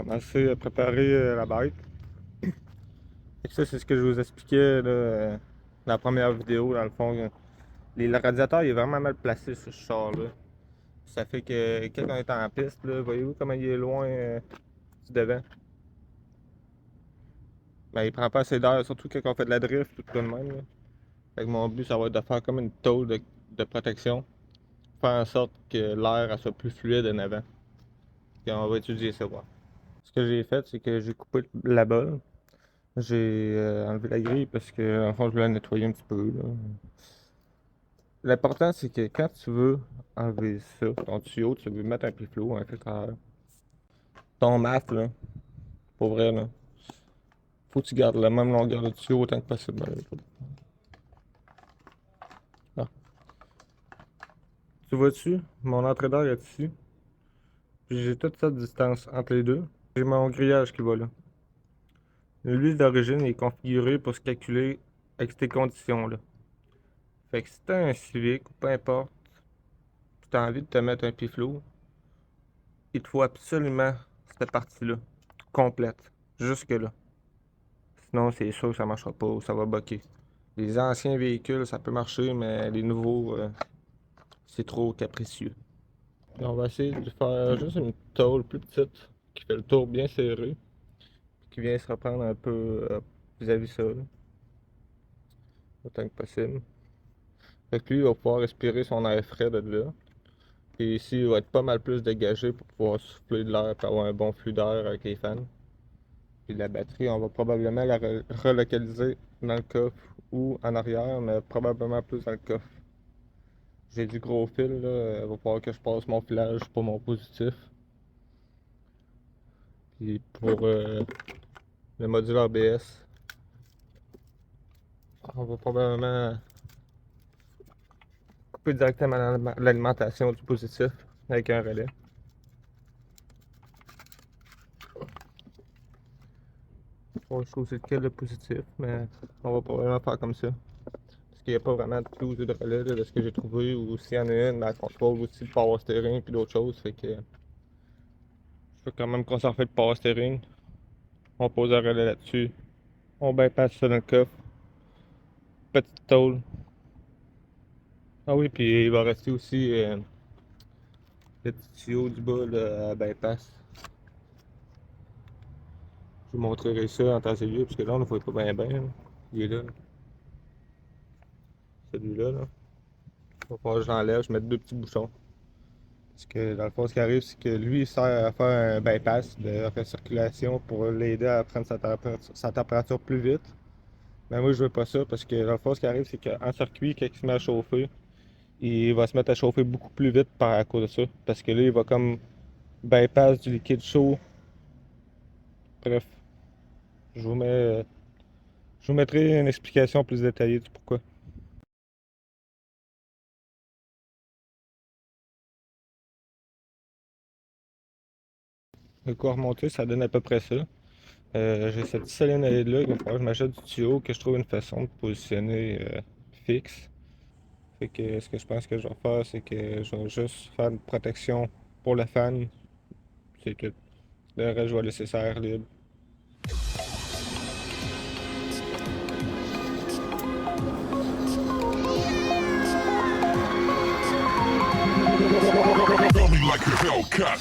commencer à préparer la bête. Et ça, c'est ce que je vous expliquais là, dans la première vidéo. Dans le fond, le radiateur il est vraiment mal placé sur ce char-là. Ça fait que quand on est en piste, là, voyez-vous comment il est loin du devant? Ben, il prend pas assez d'air, surtout quand on fait de la drift, tout de même. Là. Fait que mon but, ça va être de faire comme une tôle de protection. Faire en sorte que l'air soit plus fluide en avant. Et on va étudier ça. Ouais. Ce que j'ai fait, c'est que j'ai coupé la balle. J'ai enlevé la grille parce que, en fond, je voulais la nettoyer un petit peu. Là. L'important, c'est que quand tu veux enlever ça, ton tuyau, tu veux mettre un piflot, un filtreur, ton mat, là, pour vrai, là, faut que tu gardes la même longueur de tuyau autant que possible. Ah. Tu vois-tu, mon entrée d'air est ici. Puis j'ai toute cette distance entre les deux. J'ai mon grillage qui va là. Lui, d'origine, il est configuré pour se calculer avec ces conditions-là. Fait que si t'as un Civic ou peu importe, tu as envie de te mettre un piflot, il te faut absolument cette partie-là, complète, jusque-là. Sinon, c'est sûr que ça marchera pas ou ça va bloquer. Les anciens véhicules, ça peut marcher, mais les nouveaux, c'est trop capricieux. Et on va essayer de faire juste une tôle plus petite, qui fait le tour bien serré, qui vient se reprendre un peu vis-à-vis ça, là, autant que possible. Fait que lui, il va pouvoir respirer son air frais de là. Et ici, il va être pas mal plus dégagé pour pouvoir souffler de l'air et avoir un bon flux d'air avec les fans. Puis la batterie, on va probablement la relocaliser dans le coffre ou en arrière, mais probablement plus dans le coffre. J'ai du gros fil, là. Il va falloir que je passe mon filage pour mon positif. Puis pour le module ABS, on va probablement couper directement l'alimentation du positif avec un relais. Bon, je trouve que c'est lequel le positif, mais on va probablement faire comme ça. Parce qu'il n'y a pas vraiment de clous de relais là, de ce que j'ai trouvé, ou s'il y en a une, ben, elle contrôle aussi le power steering puis d'autres choses. Fait que je veux quand même conserver le power steering. On pose un relais là-dessus. On bypass ça dans le coffre. Petite tôle. Ah oui, puis il va rester aussi le petit tuyau du bas là, à bypass. Je vous montrerai ça en temps et lieu, parce que là, on ne le voit pas bien bien. Il est là. Celui-là, là. Il va falloir que je l'enlève, je mette deux petits bouchons. Parce que dans le fond, ce qui arrive, c'est que lui, il sert à faire un bypass de recirculation pour l'aider à prendre sa température plus vite. Mais moi, je veux pas ça parce que dans le fond, ce qui arrive, c'est qu'en circuit, quand il se met à chauffer, il va se mettre à chauffer beaucoup plus vite à cause de ça. Parce que là, il va comme bypass du liquide chaud. Bref, je vous mets, je vous mettrai une explication plus détaillée du pourquoi. Le coup à remonter, ça donne à peu près ça. J'ai cette solénoïde-là, il va falloir que je m'achète du tuyau, que je trouve une façon de positionner fixe. Fait que ce que je pense que je vais faire, c'est que je vais juste faire une protection pour le fan. C'est tout. Le reste, je vais laisser ça air libre. Coming like a Hellcat.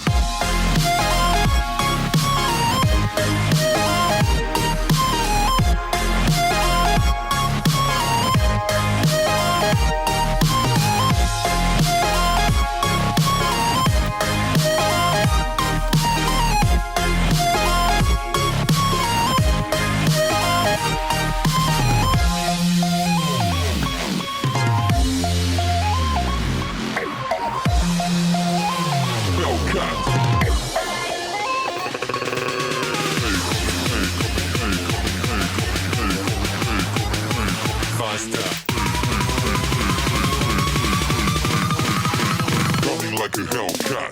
Coming like a Hellcat.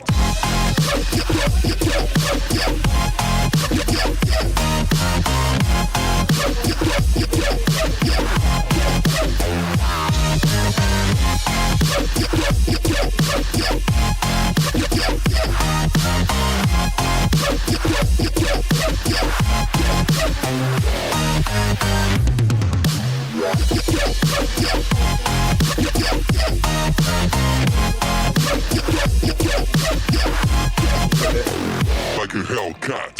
Hellcat.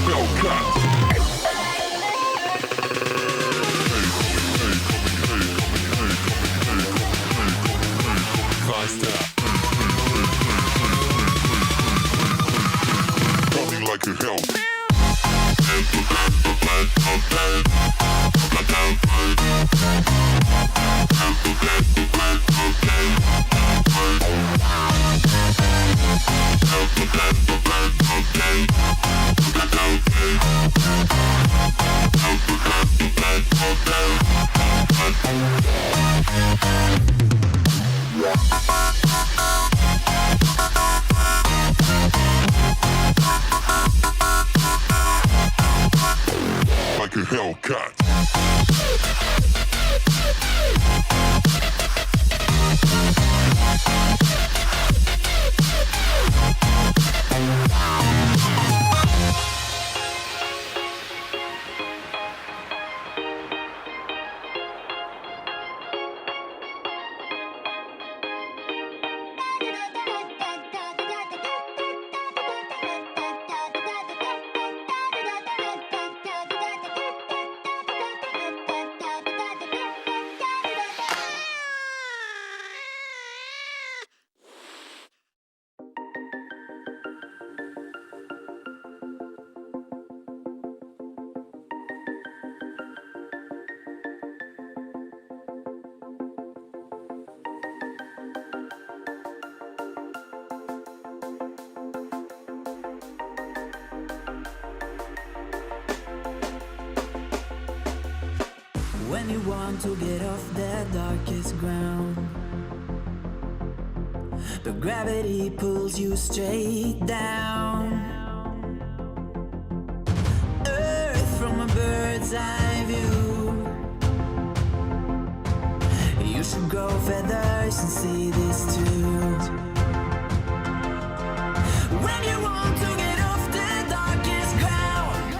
Hellcat. Faster. Coming like a hell. Like a Hellcat. When you want to get off the darkest ground, but gravity pulls you straight down. Earth from a bird's eye view. You should grow feathers and see this too. When you want to get off the darkest ground,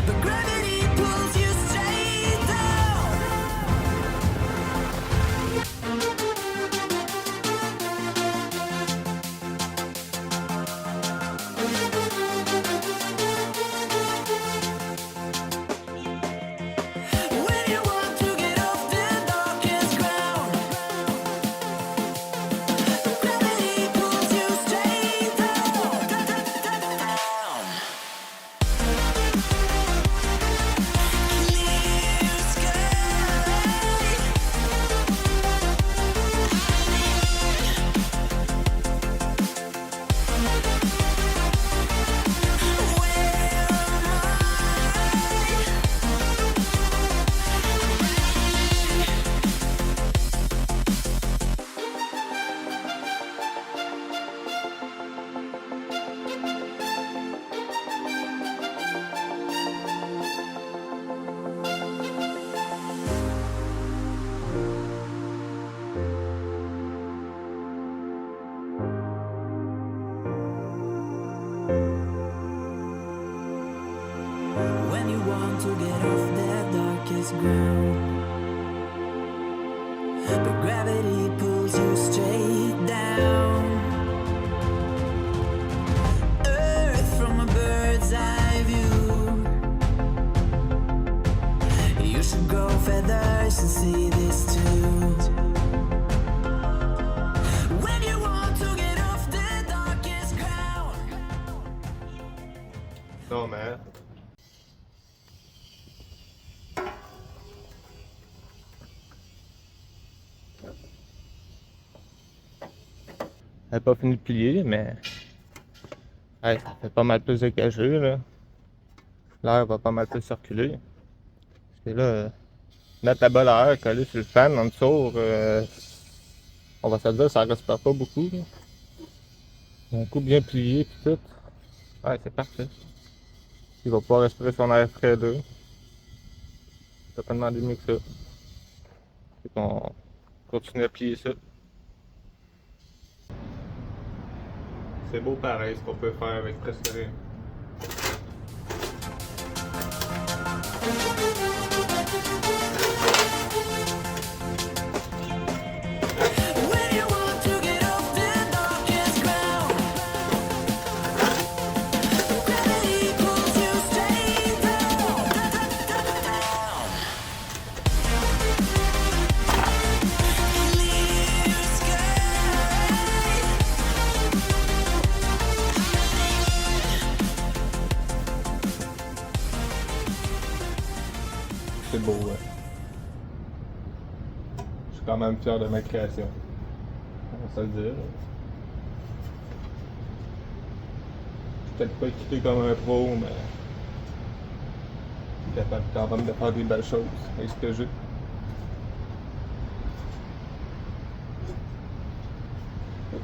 but gravity pulls you straight down. When you want to get off the darkest ground, but gravity pulls you straight down. Clear sky. When you want to get off the darkest ground, but gravity pulls you straight down. Earth from a bird's eye view. You should grow feathers and see this too. When you want to get off the darkest ground. Non, mais. Elle n'a pas fini de plier, mais hey, ça fait pas mal plus de cagé, là. L'air va pas mal plus circuler. Et là, mettre la balle à air collée sur le fan en dessous, on va se dire, ça respire pas beaucoup. Là. Un coup bien plié puis tout. Ouais, c'est parfait. Il va pouvoir respirer son air frais d'eux. Ça peut pas demander mieux que ça. Fait qu'on continue à plier ça. C'est beau pareil ce qu'on peut faire avec presque rien. When you want to get off the darkest ground, gravity pulls you straight down. Clear sky. C'est beau, ouais. Je suis quand même fier de ma création. On va se le dire. Je suis peut-être pas équipé comme un pro, mais je suis capable quand même de faire des belles choses avec ce que j'ai.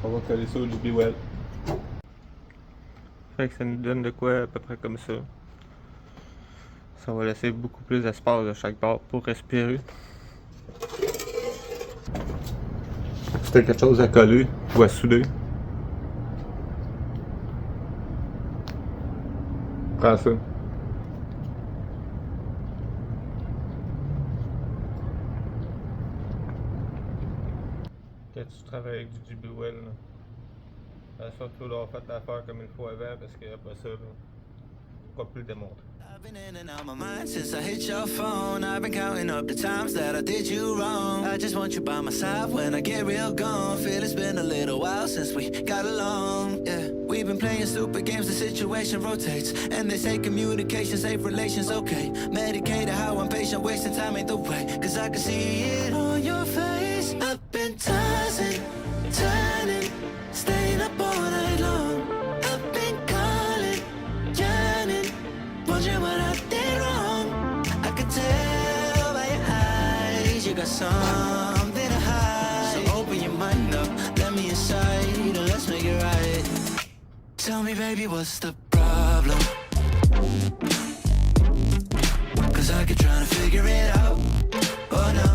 On va coller ça au JBL. Fait que ça nous donne de quoi à peu près comme ça. Ça va laisser beaucoup plus d'espace de chaque bord pour respirer. C'était quelque chose à coller ou à souder. Prends ça. Quand tu travailles avec du JBL, surtout d'avoir fait l'affaire comme il faut avant parce qu'après ça, pas plus le démontrer. I've been in and out my mind since I hit your phone. I've been counting up the times that I did you wrong. I just want you by my side when I get real gone. Feel it's been a little while since we got along. Yeah, we've been playing stupid games, the situation rotates. And they say communication, safe relations, okay. Medicated how I'm patient, wasting time ain't the way. Cause I can see it on your face. I've been tossing, turning, staying up all night long. I've been calling, yearning, wondering what I did wrong. I could tell by your eyes you got something to hide. So open your mind up, let me inside, and let's make it right. Tell me, baby, what's the problem? Cause I keep trying to figure it out. Oh no,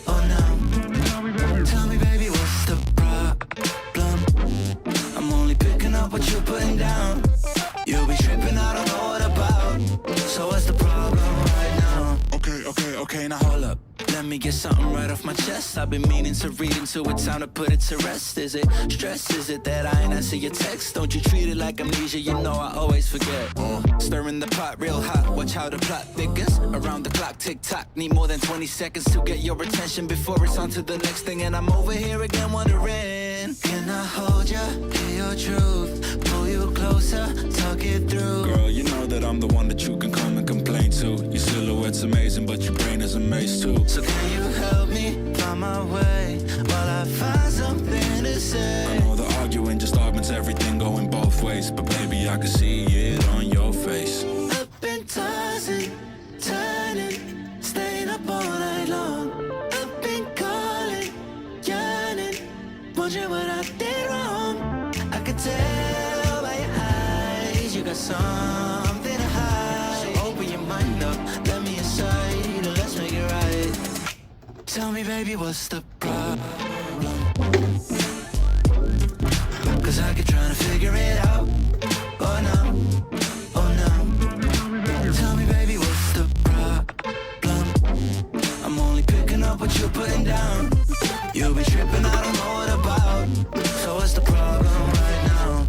oh no. Tell me, baby, what's the problem? I'm only picking up what you're putting down. You'll be tripping, I don't know what about. So what's the problem right now? Okay, now hold up. Let me get something right off my chest. I've been meaning to read into it, time to put it to rest. Is it stress? Is it that I ain't answer your text? Don't you treat it like amnesia, you know I always forget. Stirring the pot real hot, watch how the plot thickens. Around the clock, tick tock, need more than 20 seconds to get your attention before it's on to the next thing. And I'm over here again wondering, can I hold ya, hear your truth, pull you closer, talk it through. Girl, you know that I'm the one that you can come and complain to. Your silhouette's amazing, but your brain is a maze too. So can you help me find my way while I find something to I say? know the arguing just augments everything going both ways, but baby, I can see it on your face. I've been tossing, turning, staying up all night long. I've been calling, yearning, wondering what I did wrong. I could tell by your eyes you got something to hide. So open your mind up, let me inside, and let's make it right. Tell me, baby, what's the problem? Cause I keep trying to figure it out. Oh no, oh no. Tell me, baby, what's the problem? I'm only picking up what you're putting down. You'll be tripping, I don't know what about. So what's the problem right now?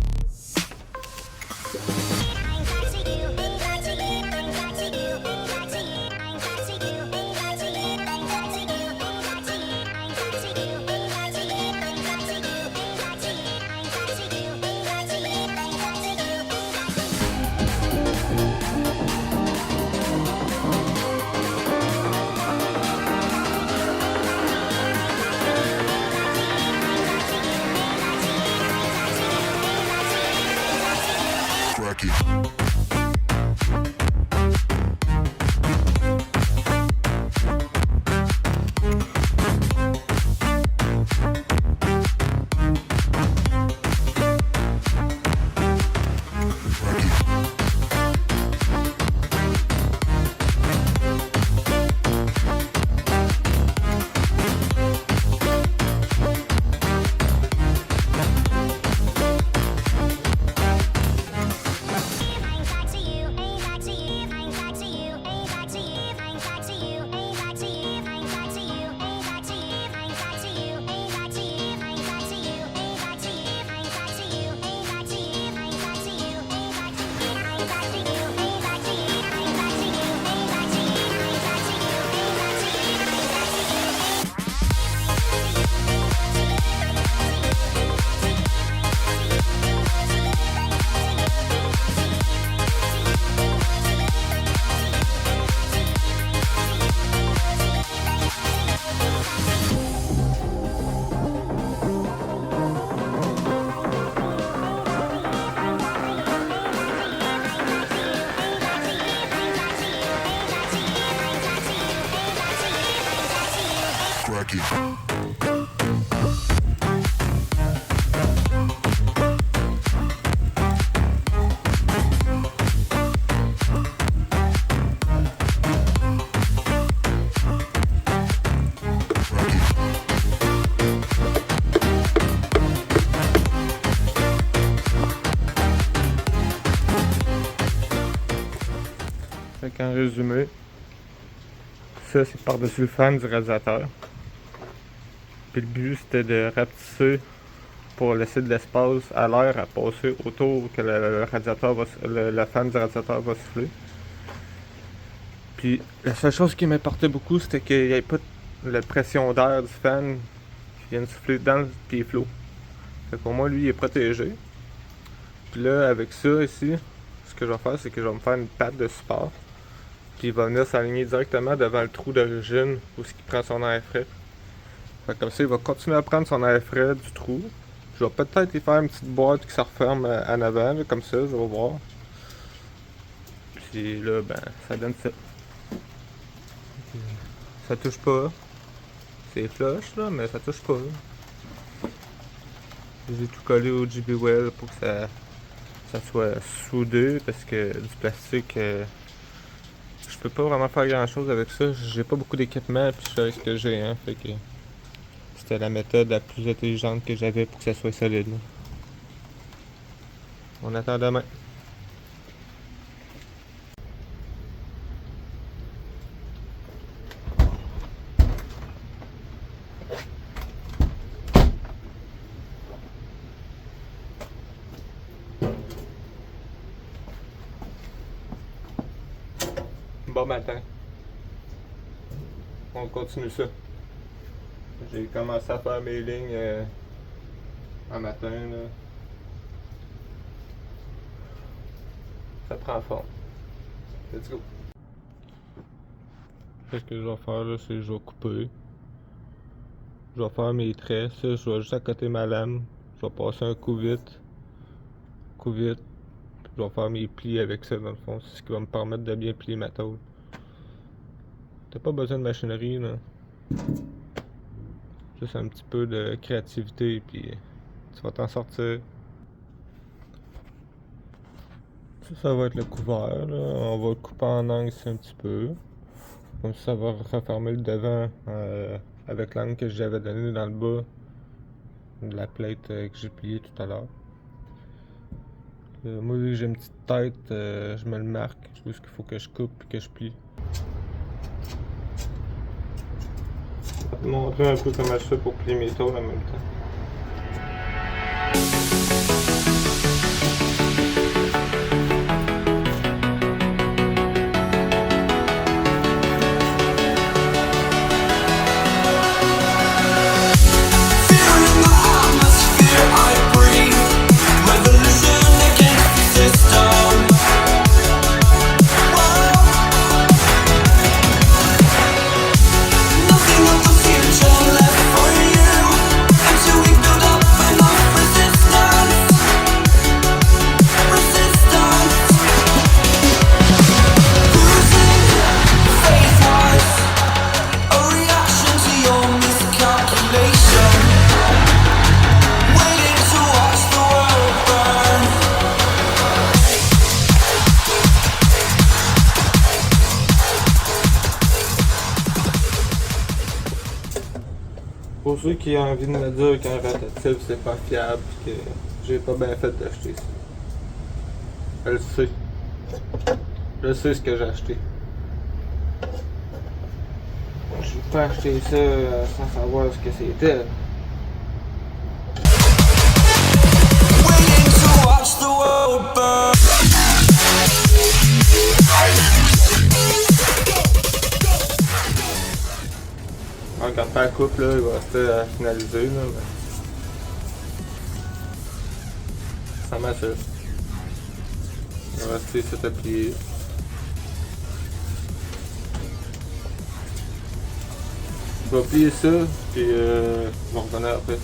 Fait qu'en résumé, ça c'est par-dessus le fan du radiateur. Puis le but c'était de rapetisser pour laisser de l'espace à l'air à passer autour que le radiateur va, le fan du radiateur va souffler. Puis la seule chose qui m'importait beaucoup c'était qu'il n'y ait pas la pression d'air du fan qui vienne souffler dans le pied flot. Fait que pour moi lui il est protégé. Puis là avec ça ici, ce que je vais faire c'est que je vais me faire une patte de support. Puis il va venir s'aligner directement devant le trou d'origine où il prend son air frais. Fait que comme ça, il va continuer à prendre son air frais du trou. Je vais peut-être y faire une petite boîte qui se referme en avant, là, comme ça, je vais voir. Puis là, ben, ça donne ça. Ça touche pas. C'est flush, là, mais ça touche pas. J'ai tout collé au GB Well pour que ça soit soudé, parce que du plastique... je peux pas vraiment faire grand chose avec ça, j'ai pas beaucoup d'équipement puis je fais ce que j'ai, hein, fait que c'était la méthode la plus intelligente que j'avais pour que ça soit solide. Là. On attend demain. Bon matin. On continue ça. J'ai commencé à faire mes lignes un matin. Là. Ça prend forme. Let's go. Ce que je vais faire là, c'est que je vais couper. Je vais faire mes traits. Ça, je vais juste accoter ma lame. Je vais passer un coup vite. Coup vite. Je vais faire mes plis avec ça dans le fond, c'est ce qui va me permettre de bien plier ma tôle. T'as pas besoin de machinerie là. Juste un petit peu de créativité puis tu vas t'en sortir. Ça va être le couvert là. On va le couper en angle ici un petit peu. Comme ça va refermer le devant avec l'angle que j'avais donné dans le bas de la plate que j'ai pliée tout à l'heure. Moi, vu que j'ai une petite tête, je me le marque. Je sais ce qu'il faut que je coupe et que je plie. Je vais te montrer un peu comment je fais pour plier mes tôles en même temps. Pour ceux qui ont envie de me dire qu'un rotatif c'est pas fiable et que j'ai pas bien fait d'acheter ça. Je le sais. Je sais ce que j'ai acheté. J'ai pas acheté ça sans savoir ce que c'était. Quand la coupe là, il va rester à finaliser là, mais... ça m'assure. Il va rester cet à plier. Je vais plier ça, puis je vais revenir après.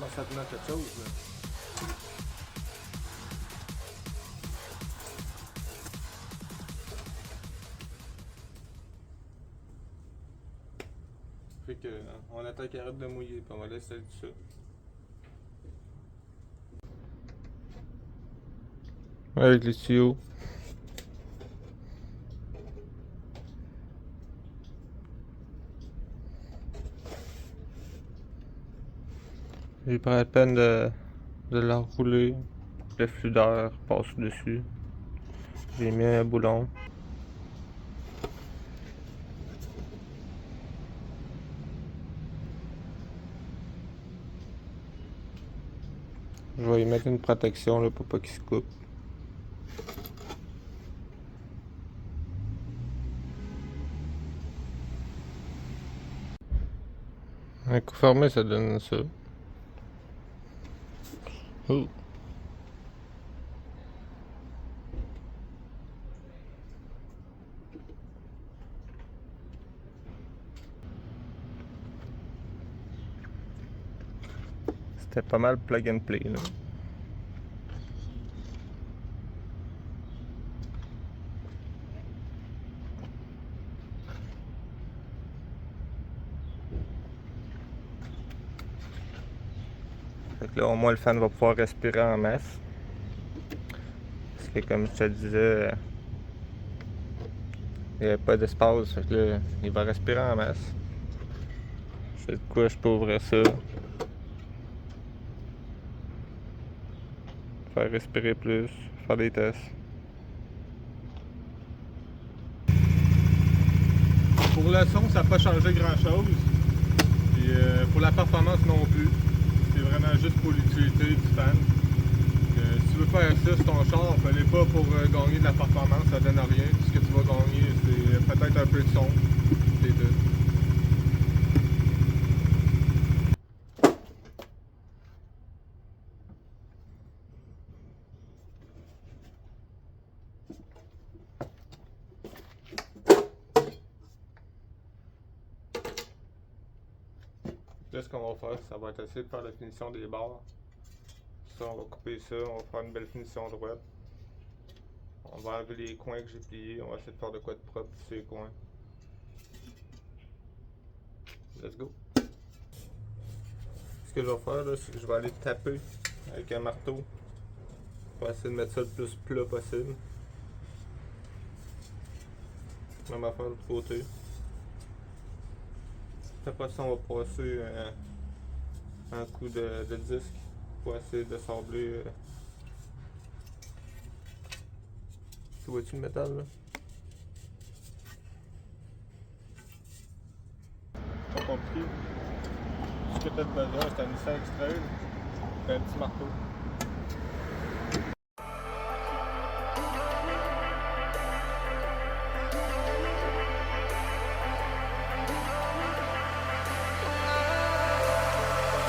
commence à tenir quelque chose, là. Fait que, on attend qu'il arrête de mouiller, puis on va laisser tout ça. Avec les tuyaux. J'ai pris la peine de l'enrouler. Le flux d'air passe dessus. J'ai mis un boulon. Je vais y mettre une protection là, pour pas qu'il se coupe. Un coup fermé, ça donne ça. Oh. C'était pas mal plug and play là. Fait que là au moins le fan va pouvoir respirer en masse. Parce que comme je te disais, il n'y avait pas d'espace. Fait que là, il va respirer en masse. Je sais de quoi je peux ouvrir ça. Faire respirer plus, faire des tests. Pour le son, ça n'a pas changé grand chose. Puis pour la performance non plus. C'est vraiment juste pour l'utilité du fan. Si tu veux faire ça sur ton char, fallait pas pour gagner de la performance, ça donne rien. Tout ce que tu vas gagner, c'est peut-être un peu de son. Les deux. Là, ce qu'on va faire, ça va être essayer de faire la finition des barres. Ça, on va couper ça, on va faire une belle finition droite. On va enlever les coins que j'ai pliés, on va essayer de faire de quoi de propre sur les coins. Let's go! Ce que je vais faire, là, c'est que je vais aller taper avec un marteau pour essayer de mettre ça le plus plat possible. Même affaire de l'autre côté. Après ça, on va passer un coup de disque pour essayer de sabler. Tu vois-tu le métal là? Pas compliqué. Ce que tu as besoin, c'est un Nissan X-Trail et un petit marteau.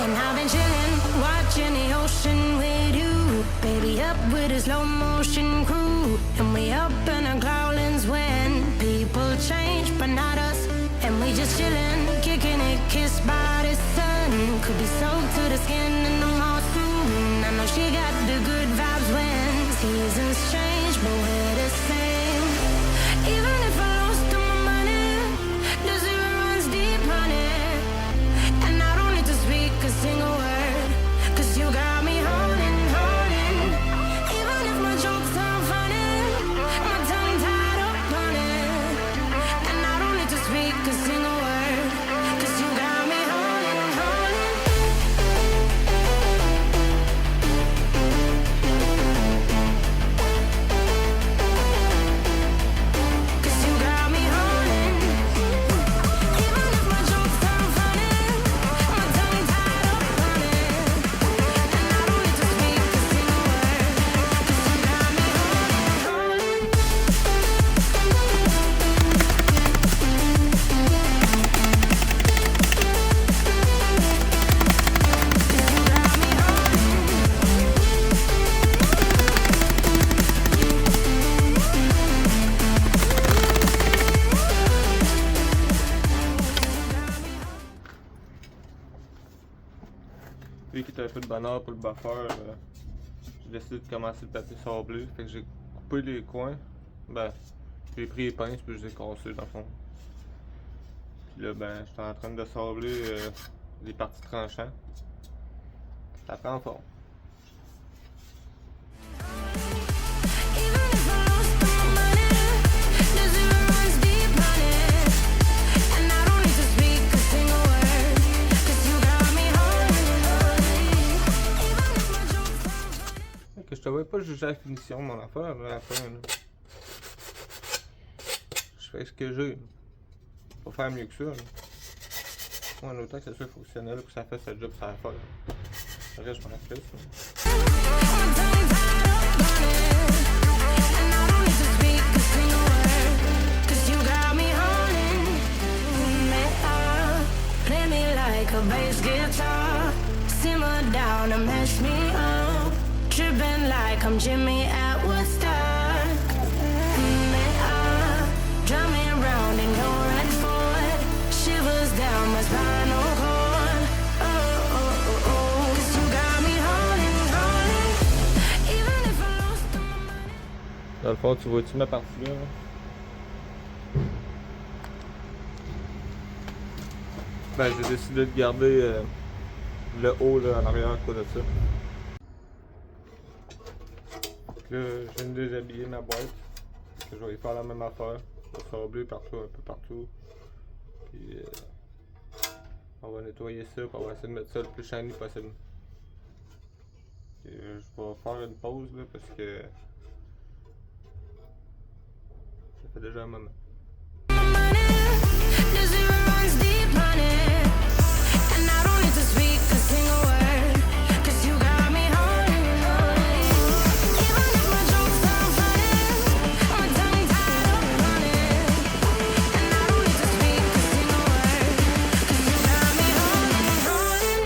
And I've been chillin', watching the ocean with you. Baby, up with a slow motion crew. And we up in our growlings when people change, but not us. And we just chillin', kicking it, kissed by the sun. Could be soaked to the skin in the mall soon. I know she got the good vibes when seasons change, but we're the same. Even if I lost all my money, the zero runs deep, honey. And I don't need to speak a single word, 'cause you got me holding, holding. Even if my jokes aren't funny, my tongue tied up on it. And I don't need to speak a single word. Vu qu'il y a un peu de bonheur pour le buffer, j'ai décidé de commencer le papier sablé. Fait que j'ai coupé les coins. Ben, j'ai pris les pinces puis je les ai cassés dans le fond. Puis là, ben, j'étais en train de sabler les parties tranchantes. Ça prend forme. Even if I lost all my money, the zero runs deep, honey. And I don't need to speak a single word, 'cause you got me holding. Even if my jokes sound funny. Fait que je te vois pas juger la finition de mon affaire là, à la fin. Là. Je fais ce que j'ai. Faut faire mieux que ça. Là. Moi, autant que ça soit fonctionnel que ça fasse le job que ça va faire. Le reste, je m'en laisse. My tongue tied up on it, and I don't need to speak a single word, 'cause you got me holding me up. Play me like a bass guitar, simmer down and mash me up, tripping like I'm Jimmy at Woodstock. Me up, drumming round in your red Ford, shivers down my spinal cord. Oh, oh, oh, oh, 'cause you got me holding, holding. Even if I lost all my money. Dans le fond, tu vois-tu ma partie là? Ben, j'ai décidé de garder le haut là, en arrière à cause de ça. Là, je viens de déshabiller ma boîte. Que je vais y faire la même affaire. Je vais sabler partout, un peu partout. Puis on va nettoyer ça, puis on va essayer de mettre ça le plus shiny possible. Et, je vais faire une pause là parce que ça fait déjà un moment. The zero runs deep, honey, and I don't need to speak a single word, 'cause you got me holding, holding. Even if my jokes sound funny, my tongue tied up on it, and I don't need to speak a single word, 'cause you got me holding, holding.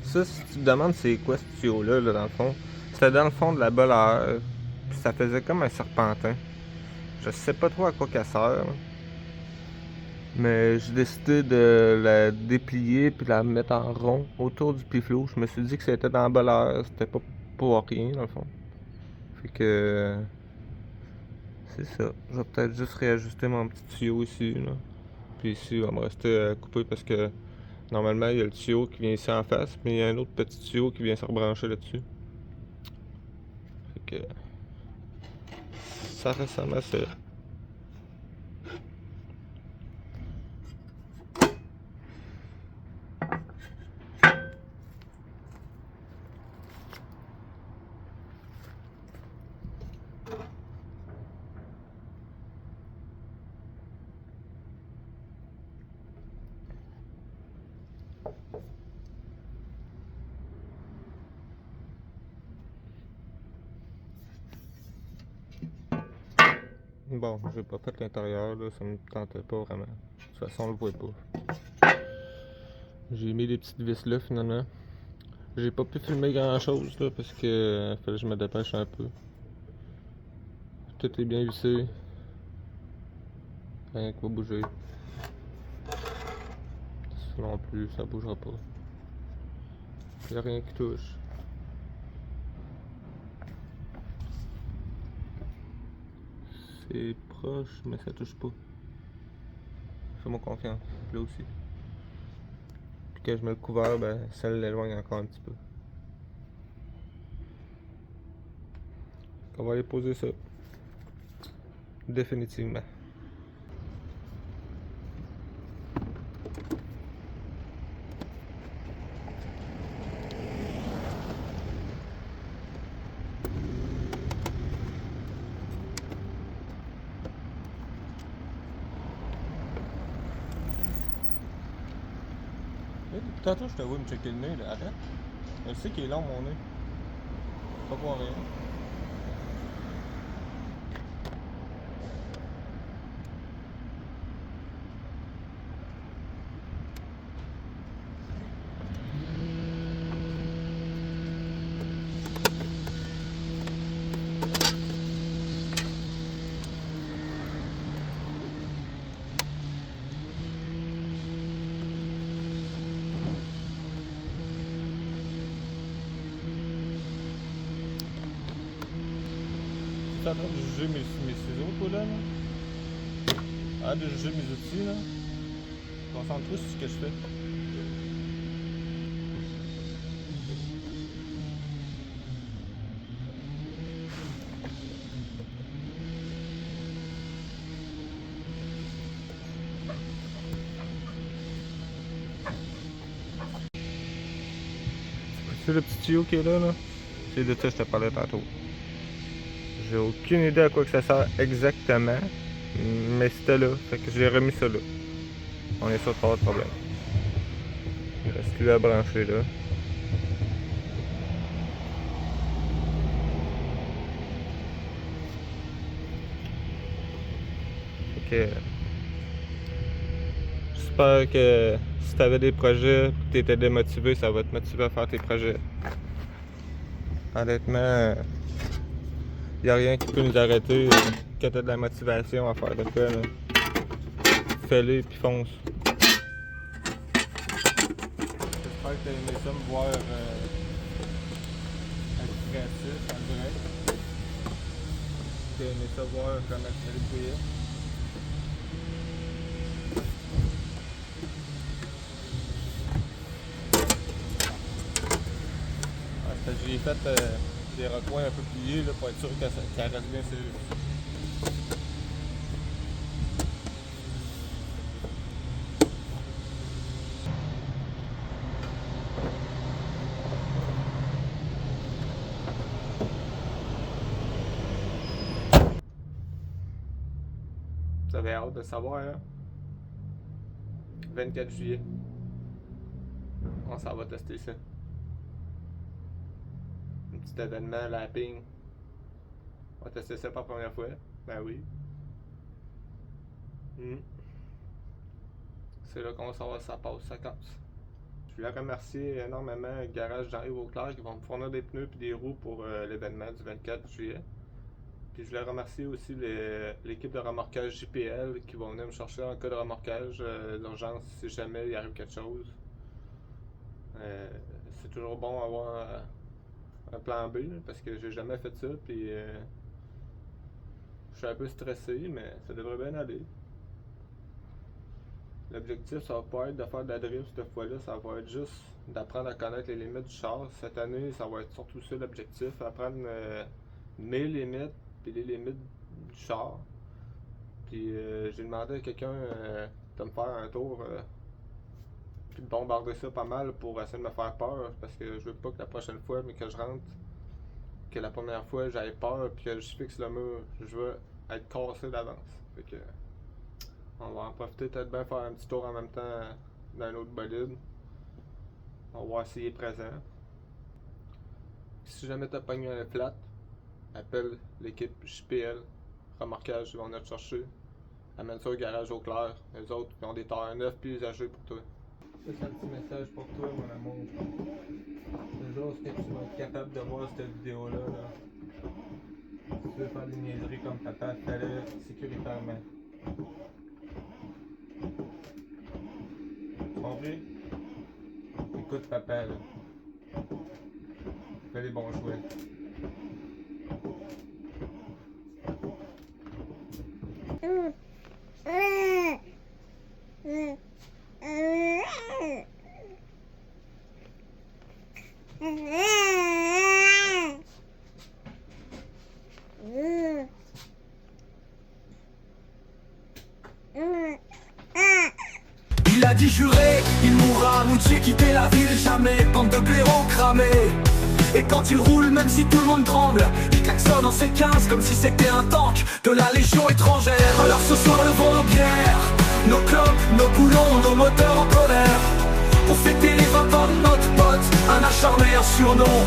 Ça, si tu te demandes c'est quoi ce tuyau-là, là, dans le fond, c'était dans le fond de la bolère, puis ça faisait comme un serpentin. Je sais pas trop à quoi qu'elle sert, là. Mais j'ai décidé de la déplier puis la mettre en rond autour du piflou. Je me suis dit que c'était dans la bolère, c'était pas pour rien, dans le fond. Fait que... c'est ça. Je vais peut-être juste réajuster mon petit tuyau ici, là. Puis ici, il va me rester coupé parce que normalement, il y a le tuyau qui vient ici en face, mais il y a un autre petit tuyau qui vient se rebrancher là-dessus. Fait que... ça ressemble à ça. Bon, j'ai pas fait l'intérieur, là, ça me tentait pas vraiment. De toute façon, on le voit pas. J'ai mis des petites vis là finalement. J'ai pas pu filmer grand chose là parce que fallait que je me dépêche un peu. Tout est bien vissé. Rien qui va bouger. Ça non plus, ça bougera pas. Y'a rien qui touche. C'est proche, mais ça touche pas. Fais-moi confiance, là aussi. Puis quand je mets le couvert, ben ça l'éloigne encore un petit peu. On va aller poser ça. Définitivement. Tantôt, je te vois me checker le nez, là. Arrête. Je sais qu'il est long, mon nez. Pas pour rien. T'es en train de juger mes ciseaux, toi, là? Arrête de juger mes outils, là. Concentre-toi sur ce que je fais. C'est le petit tuyau qui est là, là? C'est de ça que je te parlais tantôt. J'ai aucune idée à quoi que ça sert exactement, mais c'était là, fait que j'ai remis ça là. On est sûr de pas avoir de problème. Il reste plus à brancher là. Fait que j'espère que si t'avais des projets, que t'étais démotivé, ça va te motiver à faire tes projets. Honnêtement, y a rien qui peut nous arrêter quand t'as de la motivation à faire de quoi, là. Fais-le puis fonce. J'espère que t'as aimé ça me voir être créatif en direct. T'as aimé ça voir comment tu me débrouillais. J'ai fait des recoins un peu pliés là, pour être sûr que ça reste bien serré. Vous avez hâte de savoir, hein? 24 juillet. On s'en va tester ça. Un petit événement lapping. On va tester ça pour la première fois. Ben oui. C'est là qu'on va savoir si ça passe, ça casse. Je voulais remercier énormément le garage Jean-Yves Auclair qui vont me fournir des pneus et des roues pour l'événement du 24 juillet. Puis je voulais remercier aussi l'équipe de remorquage JPL qui vont venir me chercher en cas de remorquage d'urgence si jamais il arrive quelque chose. C'est toujours bon d'avoir un plan B là, parce que j'ai jamais fait ça. Puis je suis un peu stressé, mais ça devrait bien aller. L'objectif, ça va pas être de faire de la drift cette fois-là, ça va être juste d'apprendre à connaître les limites du char. Cette année, ça va être surtout ça l'objectif, apprendre mes limites et les limites du char. Puis j'ai demandé à quelqu'un de me faire un tour, puis de bombarder ça pas mal pour essayer de me faire peur, parce que je veux pas que la prochaine fois, mais que je rentre, que la première fois j'aille peur puis que je fixe le mur, je veux être cassé d'avance. Fait que on va en profiter, peut-être bien faire un petit tour en même temps dans un autre bolide. On va voir s'il est présent. Si jamais t'as pogné un flat, appelle l'équipe JPL, remorquage, ils vont venir te chercher. Amène ça au garage Auclair. Les autres, ils ont des tailleurs neufs puis usagés pour toi. Ça, c'est un petit message pour toi, mon amour. Le jour où tu vas être capable de voir cette vidéo-là, si tu veux faire des niaiseries comme papa, fais-le sécuritairement. Compris? Écoute papa, là. Fais les bons choix. dit juré, il mourra, nous tuer, quitter la ville jamais. Bande de blaireaux cramés. Et quand il roule, même si tout le monde tremble, il klaxonne en C15 comme si c'était un tank de la légion étrangère. Alors ce soir levons nos bières, nos clopes, nos boulons, nos moteurs en colère, pour fêter les 20 ans de notre pote, un acharné, un surnom,